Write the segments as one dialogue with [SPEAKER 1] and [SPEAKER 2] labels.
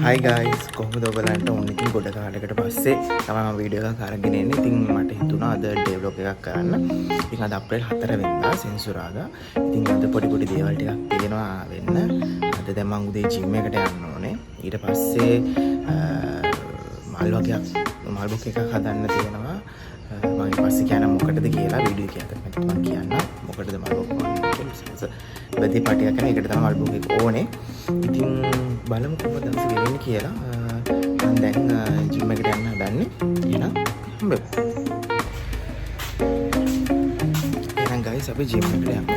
[SPEAKER 1] Hi guys, කොහොමද ඔයගලන්ට ඕන ඉතින් ගොඩ කාලයකට පස්සේ තමයි මම වීඩියෝ එකක් අරගෙන එන්නේ. ඉතින් මට හිතුණා අද ඩේ ව්ලොග් එකක් කරන්න. ඉතින් අද අප්‍රේල් 4 වෙනිදා සෙන්සුරාදා. ඉතින් අද පොඩි දේවල් ටිකක් තියෙනවා වෙන්න. අද දැන් මම උදේ ජිම් එකට යන්න ඕනේ. ඊට පස්සේ මල් බොක් එකක් හදන්න තියෙනවා. මම ඊට පස්සේ කියන්න මොකටද කියලා වීඩියෝ එකේ අතට මම කියන්න මොකටද මල් බොක් ඕනේ. බෙදී පාටියක් කරන එකට තමයි මල් බොක් එක ඕනේ. ඉතින් බලමු කොහොමද දවස් ගෙවෙන්නේ කියලා. මම දැන් ජිම් එකට යන්න හදන්නේ. එහෙනම් හම්බෙමු. එහෙනම් guys අපි ජිම් එකට යමු.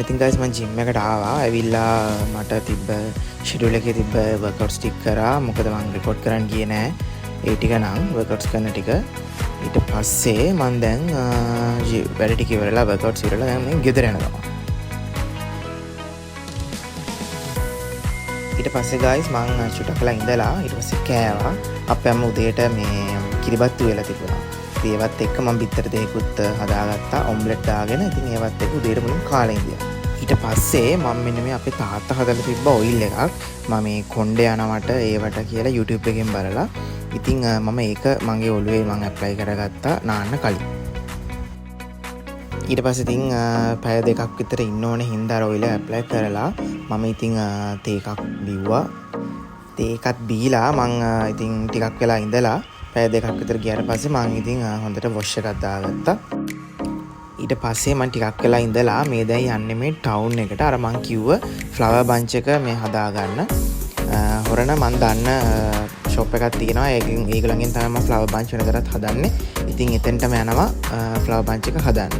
[SPEAKER 1] ඉතින් guys මම ජිම් එකට ආවා. ඇවිල්ලා මට තිබ්බ ෂෙඩියුල් එකේ තිබ්බ වර්කවුට්ස් ටික කරා. මොකද මම රෙකෝඩ් කරන්න ගියේ නෑ. ඒ ටික නම් වර්කවුට්ස් කරන ටික. ඊට පස්සේ මම දැන් වැඩ ටික ඉවරලා වර්කවුට්ස් ඉවරලා දැන් මම ගෙදර යනවා. ඊට පස්සේ guys මම චුට්ටක් කළා ඉඳලා ඊට පස්සේ කෑවා. අපේ අම්ම උදේට මේ කිරිබත්තු වෙලා තිබුණා. ඒවත් එක්ක මම බිත්තර දෙකකුත් හදාගත්තා ඔම්ලට් දාගෙන. ඉතින් ඒවත් එක්ක උදේට මුලින් කාලා ඉඳියා. ඊට පස්සේ මම මෙන්න මේ අපේ තාත්තා හදලා තිබ්බ ඔයිල් එකක් මම මේ කොණ්ඩේ යනවට ඒවට කියලා YouTube එකෙන් බලලා ඉතින් මම ඒක මගේ ඔළුවේ මම ඇප්ලයි කරගත්තා නාන්න කලින්. ඊට පස්සේ ඉතින් පැය දෙකක් විතර ඉන්න ඕනේ හින්දා ඔයිල් ඇප්ලයි කරලා මම ඉතින් තේ එකක් බිව්වා. තේ එකක් බීලා මම ඉතින් ටිකක් වෙලා ඉඳලා පැය දෙකක් විතර ගියාට පස්සේ මම ඉතින් හොඳට වොෂ් එකක් දාගත්තා. ඊට පස්සේ මම ටිකක් වෙලා ඉඳලා මේ දැන් යන්නේ මේ ටවුන් එකට. අර මං කිව්ව ෆ්ලවර් බන්ච් එක මේ හදාගන්න. හොරන මං දන්න ෂොප් එකක් තියෙනවා. ඒගොල්ලන්ගෙන් තමයි මම ෆ්ලවර් බන්ච් වෙනදටත් හදන්නේ. ඉතින් එතෙන්ටම යනවා ෆ්ලවර් බන්ච් එක හදන්න.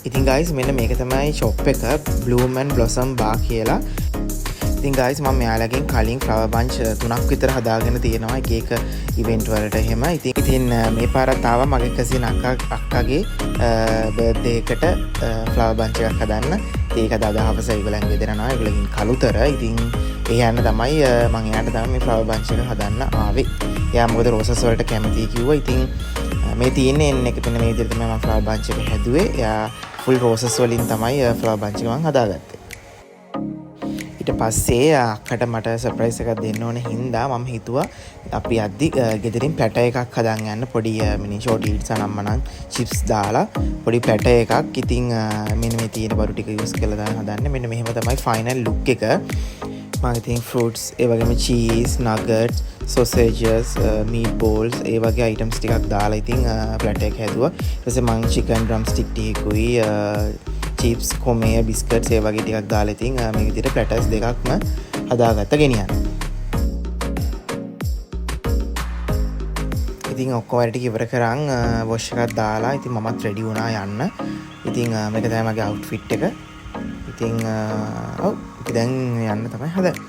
[SPEAKER 1] ඉතින් guys මෙන්න මේක තමයි ෂොප් එක Bloom and Blossom Bar කියලා. ඉතින් guys මම මෙයාලගෙන් කලින් ෆ්ලවර් බන්ච් 3ක් විතර හදාගෙන තියෙනවා එක එක ඉවෙන්ට් වලට එහෙම. ඉතින් මේ පාරත් ආවා මගේ කසින් අක්කාගේ බර්ත්ඩේ එකට ෆ්ලවර් බන්ච් එකක් හදන්න. ඒක දදහවස ඒගොල්ලන් ගෙදරනවා. ඒගොල්ලන්ගෙන් කලුතර. ඉතින් ඒ යන්න තමයි මම එයාට තමයි මේ ෆ්ලවර් බන්ච් එක හදන්න ආවේ. එයා මොකද රෝසස් වලට කැමතියි කිව්වා. ඉතින් මේ තියෙන්නේ එන්න එක පින්න මේ විදිහට තමයි මම ෆ්ලවර් බන්ච් එක හැදුවේ. එයා ෆුල් රෝසස් වලින් තමයි ෆ්ලවර් බන්ච් එක මම හදාගත්තේ. ඊට පස්සේ අක්කට මට සර්ප්‍රයිස් එකක් දෙන්න ඕනේ හින්දා මම හිතුවා අපි අද්දි ගෙදරින් පැට එකක් හදන් යන්න. පොඩි මිනි ෂෝට් ඊට්ස් අනම්මනම් චිප්ස් දාලා පොඩි පැට එකක්. ඉතින් මෙන්න මේ තියෙන බඩු ටික යූස් කරලා දාන්න හදන්නේ. මෙන්න මෙහෙම තමයි ෆයිනල් ලුක් එක. මම ඉතින් ෆෘට්ස් ඒ වගේම චීස් නගට්ස් සොසේජස් මීට් බෝල්ස් ඒ වගේ අයිටම්ස් ටිකක් දාලා ඉතින් ප්ලැටර් එක හැදුවා. ඊට පස්සේ මම චිකන් ඩ්‍රම් ස්ටික් ටිකකුයි චිප්ස් කොමේ බිස්කට්ස් ඒ වගේ ටිකක් දාලා ඉතින් මේ විදිහට ප්ලැටර්ස් දෙකක්ම හදාගත්ත ගෙනියන්න. ඉතින් ඔක්කොම වැඩ ටික ඉවර කරන් වොෂ් එකක් දාලා ඉතින් මමත් රෙඩි වුණා යන්න. ඉතින් මේක තමයි මගේ අවුට්ෆිට් එක. ඉතින් ඔව් ඉතින් දැන් යන්න තමයි හදන්නේ.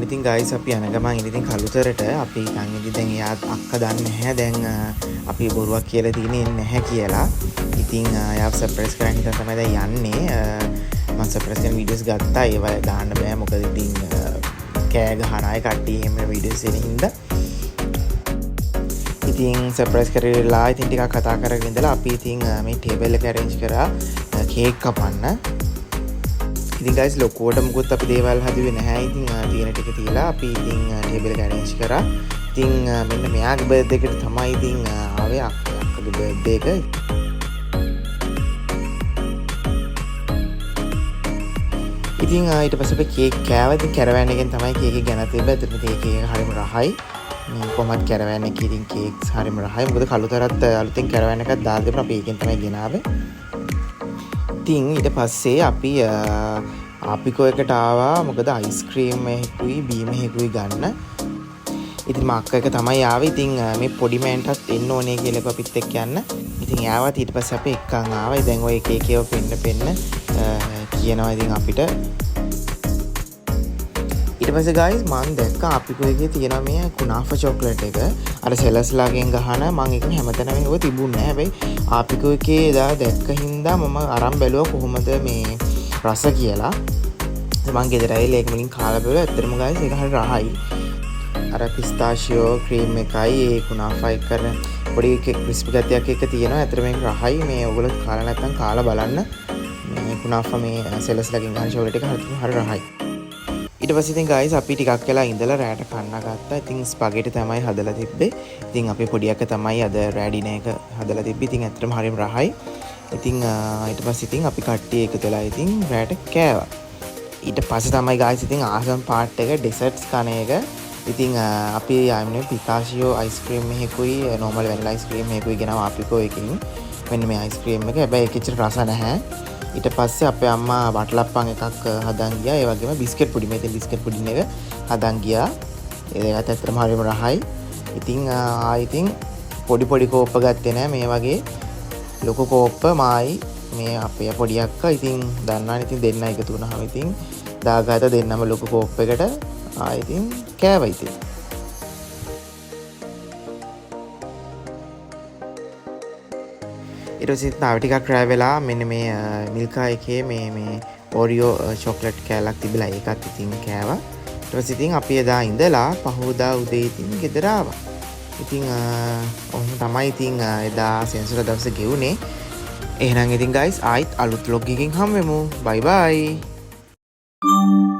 [SPEAKER 1] ඉතින් guys අපි යන ගමන් ඉතින් කලුතරට අපි හිතන් ඉඳි දැන් එයා අක්කා දන්නේ නැහැ දැන් අපි බොරුවක් කියලා තියෙන්නේ නැහැ කියලා. ඉතින් එයාව සර්ප්‍රයිස් කරන්න හිතන් තමයි දැන් යන්නේ. මම සර්ප්‍රයිස් කරන වීඩියෝස් ගත්තා. ඒවා දාන්න බෑ මොකද ඉතින් කෑ ගහන අය කට්ටිය එහෙම වීඩියෝස් එන හින්දා. ඉතින් සර්ප්‍රයිස් කරලා ඉතින් ටිකක් කතා කරගෙන ඉඳලා අපි ඉතින් මේ ටේබල් එක arrange කරා කේක් කපන්න. ඉතින් guys ලොකුවට මුකුත් අපි දේවල් හදුවේ නැහැ. ඉතින් තියෙන ටික තියලා අපි ඉතින් ටේබල් එක arrange කරා. ඉතින් මෙන්න මෙයාගේ බර්ත්ඩේ එකට තමයි ඉතින් ආවේ අක්කගේ බර්ත්ඩේ එක. ඉතින් ඊට පස්සේ අපි කේක් කෑවා. ඉතින් කැරවෑන් එකෙන් තමයි කේක් එක ගෙනත් තිබ්බා. ඒත් මේ කේක් හරිම රහයි. මේ කොහොමද කැරවෑන් එකේ ඉතින් කේක්ස් හරිම රහයි. මොකද කලුතරත් අලුතෙන් කැරවෑන් එකක් දාලා දෙන්න අපි ඒකෙන් තමයි ගෙනාවේ. ඉතින් ඊට පස්සේ අපි ආපිකෝ එකට ආවා. මොකද අයිස්ක්‍රීම් එකකුයි බීම එකකුයි ගන්න. ඉතින් මම අක්කා එක තමයි ආවේ. ඉතින් මේ පොඩි මෑන්ටත් එන්න ඕනේ කියලා අපිත් එක්ක යන්න. ඉතින් යාවත් ඊට පස්සේ අපි එක්කන් ආවා. දැන් ඔය කේක් එක පෙන්න කියනවා ඉතින් අපිට. ඊට පස්සේ guys මම දැක්කා අපිකෝ එකේ තියෙනවා මේ කුනාෆා චොක්ලට් එක. අර සෙලස්ලාගෙන් ගහන මම ඒක හැමතැනම නෙවෙයි තිබුණේ නැහැ. හැබැයි අපිකෝ එකේ එදා දැක්ක හින්දා මම අරන් බැලුවා කොහොමද මේ රස කියලා. මම ගෙදර ඇවිල්ලා ඒක වලින් කාලා බලුවා. ඇත්තටම guys ඒක හරි රහයි. අර පිස්තාෂියෝ ක්‍රීම් එකයි ඒ කුනාෆා එක කරන පොඩි ක්‍රිස්පි ගතියක් එක තියෙනවා. ඇත්තටම මේක රහයි. මේ ඔයගොල්ලෝ කාලා නැත්නම් කාලා බලන්න. මේ කුනාෆා මේ සෙලස්ලාගෙන් ගහන චොක්ලට් එක හරි රහයි. ඊට පස්සේ ඉතින් guys අපි ටිකක් වෙලා ඉඳලා රෑට කන්න ගත්තා. ඉතින් ස්පැගේටි තමයි හදලා තිබ්බේ. ඉතින් අපේ පොඩි අක්කා තමයි අද රෑ ඩිනර් එක හදලා තිබ්බේ. ඉතින් ඇත්තටම හරිම රහයි. ඉතින් ඊට පස්සේ ඉතින් අපි කට්ටිය එකතු වෙලා ඉතින් රෑට කෑවා. ඊට පස්සේ තමයි guys ඉතින් ආසම් පාර්ට් එක ඩෙසර්ට්ස් කන එක. ඉතින් අපි ආන්නේ පිකාෂියෝ අයිස්ක්‍රීම් එකකුයි normal vanilla අයිස්ක්‍රීම් එකකුයි ගෙනාවා අපිකෝ එකකින්. මෙන්න මේ අයිස්ක්‍රීම් එක. හැබැයි ඒක ඇත්තට රස නැහැ. ඊට පස්සේ අපේ අම්මා බටලප්පන් එකක් හදන් ගියා. ඒ වගේම බිස්කට් පුඩි මේ තියෙන බිස්කට් පුඩින් එක හදන් ගියා. ඒකත් ඇත්තටම හරිම රහයි. ඉතින් ඉතින් පොඩි පොඩි කෝප්ප ගත්තේ නෑ. මේ වගේ ලොකු කෝප්ප මායි මේ අපේ පොඩි අක්කා ඉතින් දන්නවනේ ඉතින් දෙන්න එකතු වුණාම ඉතින් දාගාත දෙන්නම ලොකු කෝප් එකට ඉතින් කෑවා ඉතින්. ඊට පස්සේ තව ටිකක් රෑ වෙලා මෙන්න මේ මිල්කා එකේ මේ ඕරියෝ චොක්ලට් කෑල්ලක් තිබිලා ඒකත් ඉතින් කෑවා. ඊට පස්සේ ඉතින් අපි එදා ඉඳලා පහෝදා උදේ ඉතින් ගෙදර ආවා. ඉතින් ඔහොම තමයි ඉතින් එදා සෙන්සුරා දවසේ ගෙවුනේ. එහෙනම් ඉතින් guys ආයිත් අලුත් vlog එකකින් හම්බෙමු. bye bye.